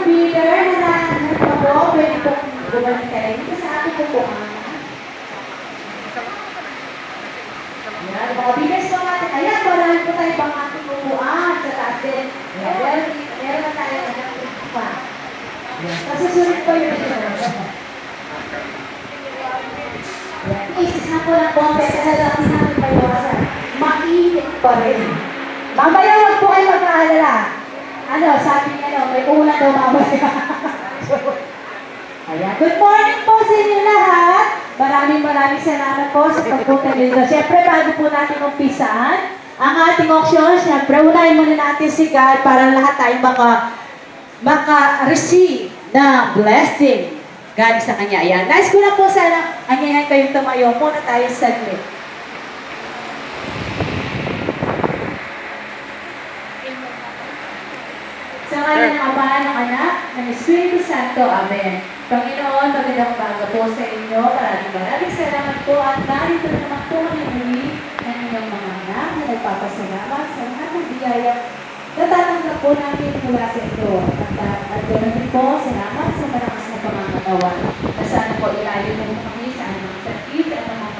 bidder na nahanap ako, pwede pong gumamit kayo dito sa ating pupuan. Yan, mga bidders po natin. Ayan, marami po tayo pang ating pupuan sa taas din. Meron na tayo ng pupuan. Kasusunod po yung ito. Isis na po ng konti kasi lang natin paiwasan. Mainit pa rin. Mamaya wag po kayo magkaalala. Ano, sabi niya, may ulan daw mamaya. Ayan. Good morning po sa inyo lahat. Maraming salamat po sa pagpunta dito. Siyempre, bago po natin umpisaan ang ating auction, siyempre, unahin muna natin si God para lahat tayo maka-receive na blessing. God sa Kanya. Ayan. Nice ko na po sana. Anyayan kayong tumayo. Muna tayo saglit. Sa ngalan ng Ama, ng Anak, ng Espiritu Santo. Amen. Panginoon, magandang umaga po sa inyo. Maraming salamat po at narito naman po kami muli ng inyong mga anak na nagpapasalamat sa lahat ng biyaya na tatanggap po namin mula sa ito. At ganoon din po, salamat sa malakas na pangangatawa na sana po ilayo mo kami sa anumang sakit at anumang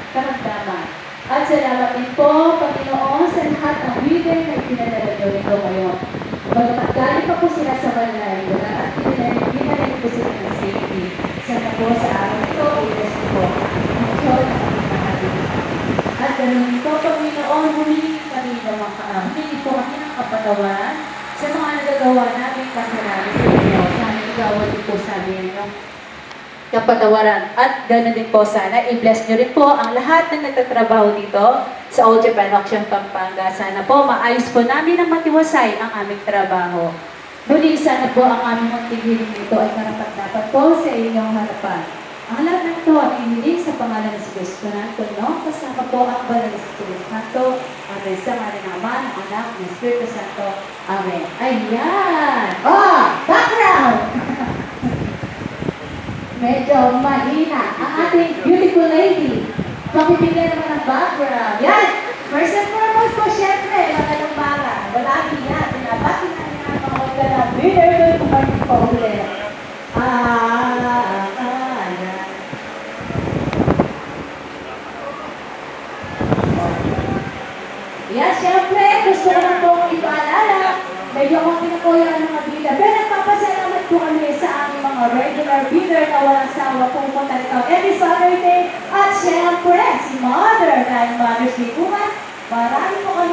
karamdaman. At salamat din po, Panginoon, sa lahat ng bigay na ipinadala nyo nito ngayon. Bagamat galing pa po sila sa malayo at pinanay po sila ng safety. Sana po sa araw ito, i-rest po ang Diyos na kami natin. At ganoon din po, Panginoon, humingi kami po kami ng kapatawaran sa mga nagagawa namin kasalanan sa inyo. Sana igawad din po sa amin ng kapatawaran. At ganoon din po sana, i-bless nyo rin po ang lahat ng nagtatrabaho dito sa All Japan Auction Pampanga. Sana po maayos po namin ang matiwasay ang aming trabaho. Muli, sana po ang aming magtigiling dito ay marapat-dapat po sa inyong harapan. Ang lahat ng ito ay inilig sa pangalan ng Espiritu Santo, no? Kasama po ang banal ng Espiritu Santo. Amen. Sa ngalan ng Ama, ng Anak, ng Espiritu Santo. Amen. Ayan! Oh! Background! Medyo mahina. Ang ating beautiful lady. Pakibigyan naman ng background. Yan! First and foremost po, syempre, magandang umaga. Malagi yan. Pinabati natin ang mga magandang bidder. Good morning po ulit. Yan, syempre, gusto naman pong ipaalala. Medyo konti na po yan ang mga bida. Pero nagpapasalamat po kami sa aming mga regular bidder na walang sawa pumunta nito every Saturday. At syempre, si Mother, dahil Mother